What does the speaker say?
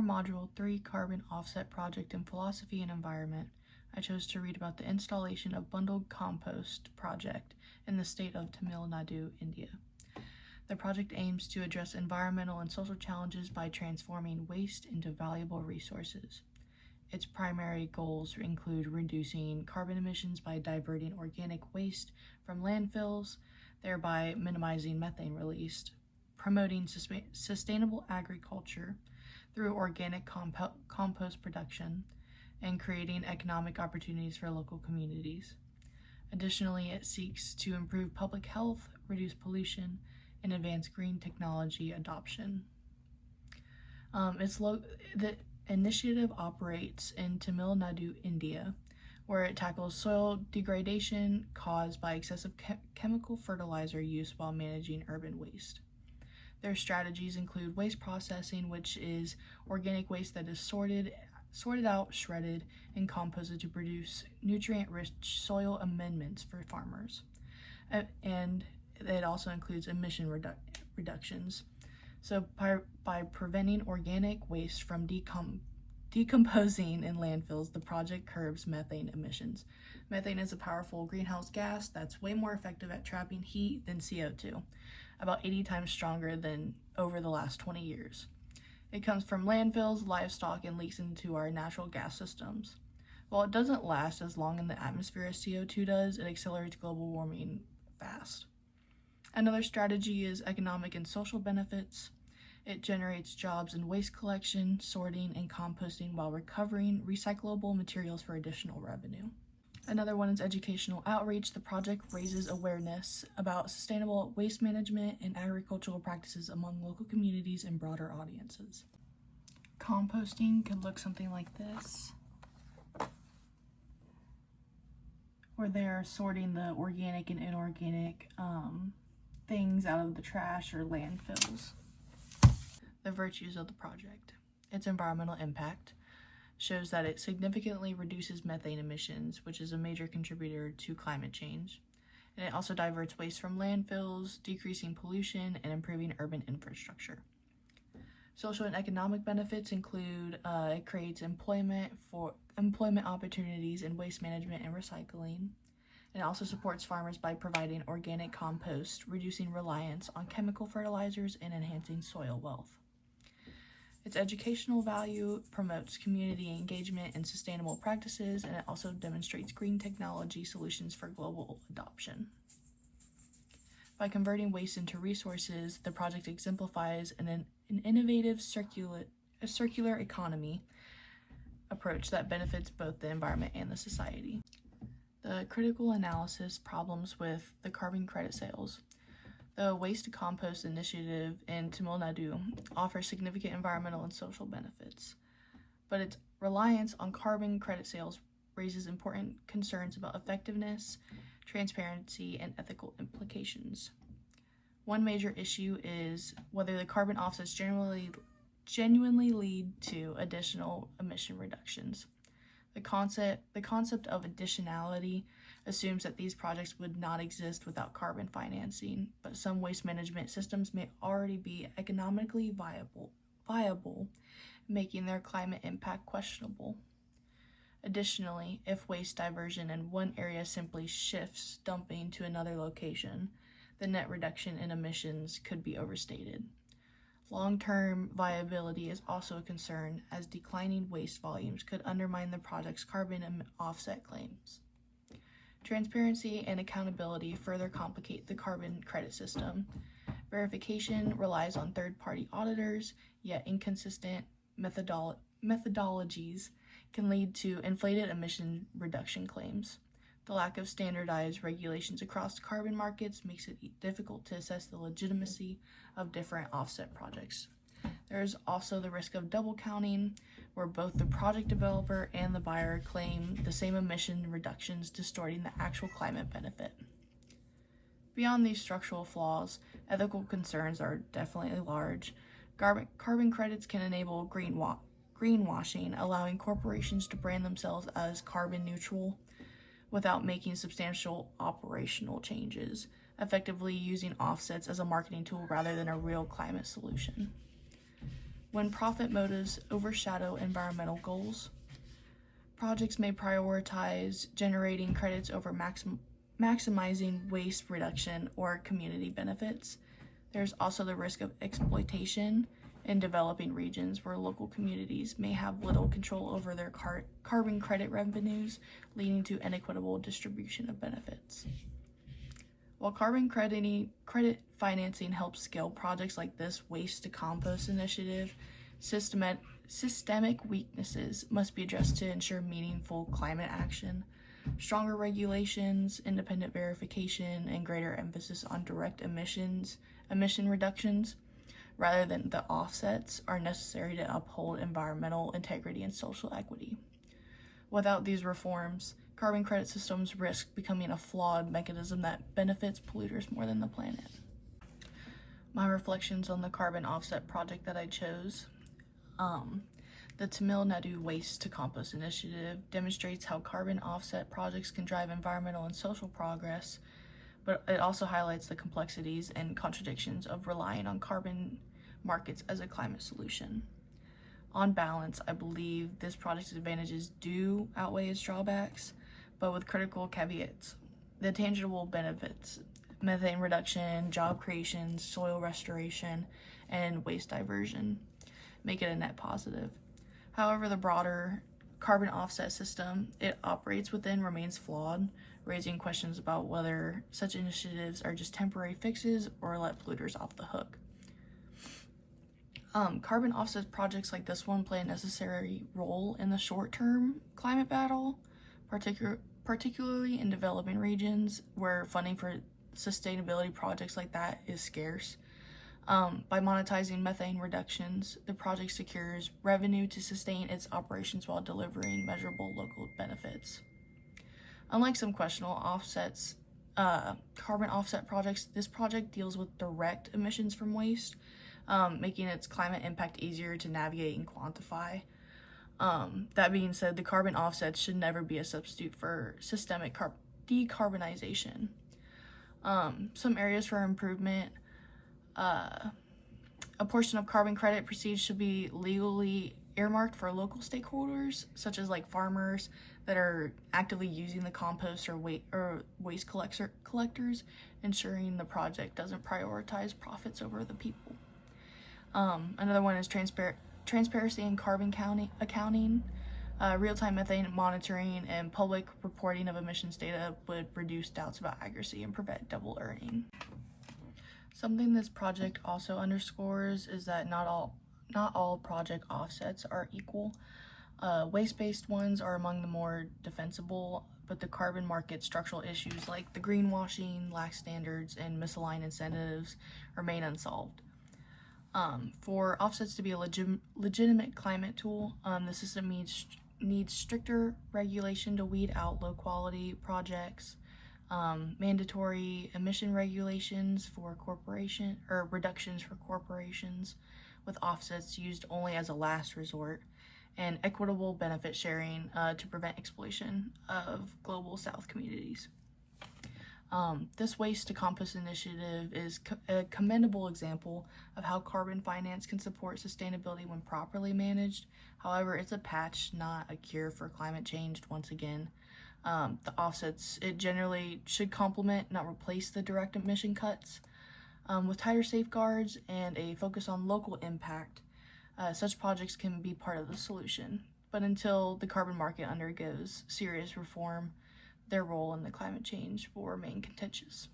Module 3 Carbon Offset Project in Philosophy and Environment, I chose to read about the installation of bundled compost project in the state of Tamil Nadu, India. The project aims to address environmental and social challenges by transforming waste into valuable resources. Its primary goals include reducing carbon emissions by diverting organic waste from landfills, thereby minimizing methane released, promoting sustainable agriculture through organic compost production, and creating economic opportunities for local communities. Additionally, it seeks to improve public health, reduce pollution, and advance green technology adoption. The initiative operates in Tamil Nadu, India, where it tackles soil degradation caused by excessive chemical fertilizer use while managing urban waste. Their strategies include waste processing, which is organic waste that is sorted out, shredded, and composted to produce nutrient-rich soil amendments for farmers. And it also includes emission reductions. So by preventing organic waste from decomposing in landfills, the project curbs methane emissions. Methane is a powerful greenhouse gas that's way more effective at trapping heat than CO2, about 80 times stronger than over the last 20 years. It comes from landfills, livestock, and leaks into our natural gas systems. While it doesn't last as long in the atmosphere as CO2 does, it accelerates global warming fast. Another strategy is economic and social benefits. It generates jobs in waste collection, sorting, and composting while recovering recyclable materials for additional revenue. Another one is educational outreach. The project raises awareness about sustainable waste management and agricultural practices among local communities and broader audiences. Composting could look something like this, where they're sorting the organic and inorganic things out of the trash or landfills. The virtues of the project. Its environmental impact shows that it significantly reduces methane emissions, which is a major contributor to climate change. And it also diverts waste from landfills, decreasing pollution and improving urban infrastructure. Social and economic benefits include it creates employment opportunities in waste management and recycling. It also supports farmers by providing organic compost, reducing reliance on chemical fertilizers and enhancing soil wealth. Its educational value promotes community engagement and sustainable practices, and it also demonstrates green technology solutions for global adoption. By converting waste into resources, the project exemplifies an innovative circular economy approach that benefits both the environment and the society. The critical analysis problems with the carbon credit sales. The Waste to Compost initiative in Tamil Nadu offers significant environmental and social benefits, but its reliance on carbon credit sales raises important concerns about effectiveness, transparency, and ethical implications. One major issue is whether the carbon offsets genuinely lead to additional emission reductions. The concept of additionality assumes that these projects would not exist without carbon financing, but some waste management systems may already be economically viable, making their climate impact questionable. Additionally, if waste diversion in one area simply shifts dumping to another location, the net reduction in emissions could be overstated. Long-term viability is also a concern, as declining waste volumes could undermine the project's carbon offset claims. Transparency and accountability further complicate the carbon credit system. Verification relies on third-party auditors, yet inconsistent methodologies can lead to inflated emission reduction claims. The lack of standardized regulations across carbon markets makes it difficult to assess the legitimacy of different offset projects. There is also the risk of double counting, where both the project developer and the buyer claim the same emission reductions, distorting the actual climate benefit. Beyond these structural flaws, ethical concerns are definitely large. Carbon credits can enable greenwashing, allowing corporations to brand themselves as carbon neutral without making substantial operational changes, effectively using offsets as a marketing tool rather than a real climate solution. When profit motives overshadow environmental goals, projects may prioritize generating credits over maximizing waste reduction or community benefits. There's also the risk of exploitation in developing regions where local communities may have little control over their carbon credit revenues, leading to inequitable distribution of benefits. While carbon credit financing helps scale projects like this waste to compost initiative, systemic weaknesses must be addressed to ensure meaningful climate action. Stronger regulations, independent verification, and greater emphasis on direct emission reductions rather than the offsets are necessary to uphold environmental integrity and social equity. Without these reforms, carbon credit systems risk becoming a flawed mechanism that benefits polluters more than the planet. My reflections on the carbon offset project that I chose. The Tamil Nadu Waste to Compost Initiative demonstrates how carbon offset projects can drive environmental and social progress, but it also highlights the complexities and contradictions of relying on carbon markets as a climate solution. On balance, I believe this project's advantages do outweigh its drawbacks, but with critical caveats. The tangible benefits, methane reduction, job creation, soil restoration, and waste diversion, make it a net positive. However, the broader carbon offset system it operates within remains flawed, raising questions about whether such initiatives are just temporary fixes or let polluters off the hook. Carbon offset projects like this one play a necessary role in the short-term climate battle, particularly in developing regions where funding for sustainability projects like that is scarce. By monetizing methane reductions, the project secures revenue to sustain its operations while delivering measurable local benefits. Unlike some questionable carbon offset projects, this project deals with direct emissions from waste, making its climate impact easier to navigate and quantify. That being said, the carbon offsets should never be a substitute for systemic decarbonization. Some areas for improvement. A portion of carbon credit proceeds should be legally earmarked for local stakeholders, such as like farmers that are actively using the compost or waste collectors, ensuring the project doesn't prioritize profits over the people. Another one is transparency in carbon accounting. Real-time methane monitoring and public reporting of emissions data would reduce doubts about accuracy and prevent double earning. Something this project also underscores is that not all project offsets are equal. Waste-based ones are among the more defensible, but the carbon market structural issues like the greenwashing, lax standards, and misaligned incentives remain unsolved. For offsets to be a legitimate climate tool, the system needs stricter regulation to weed out low-quality projects, mandatory emission regulations for reductions for corporations, with offsets used only as a last resort, and equitable benefit sharing to prevent exploitation of global South communities. This waste to compost initiative is a commendable example of how carbon finance can support sustainability when properly managed. However, it's a patch, not a cure for climate change once again. The offsets, it generally should complement, not replace the direct emission cuts. With tighter safeguards and a focus on local impact, such projects can be part of the solution. But until the carbon market undergoes serious reform, their role in the climate change will remain contentious.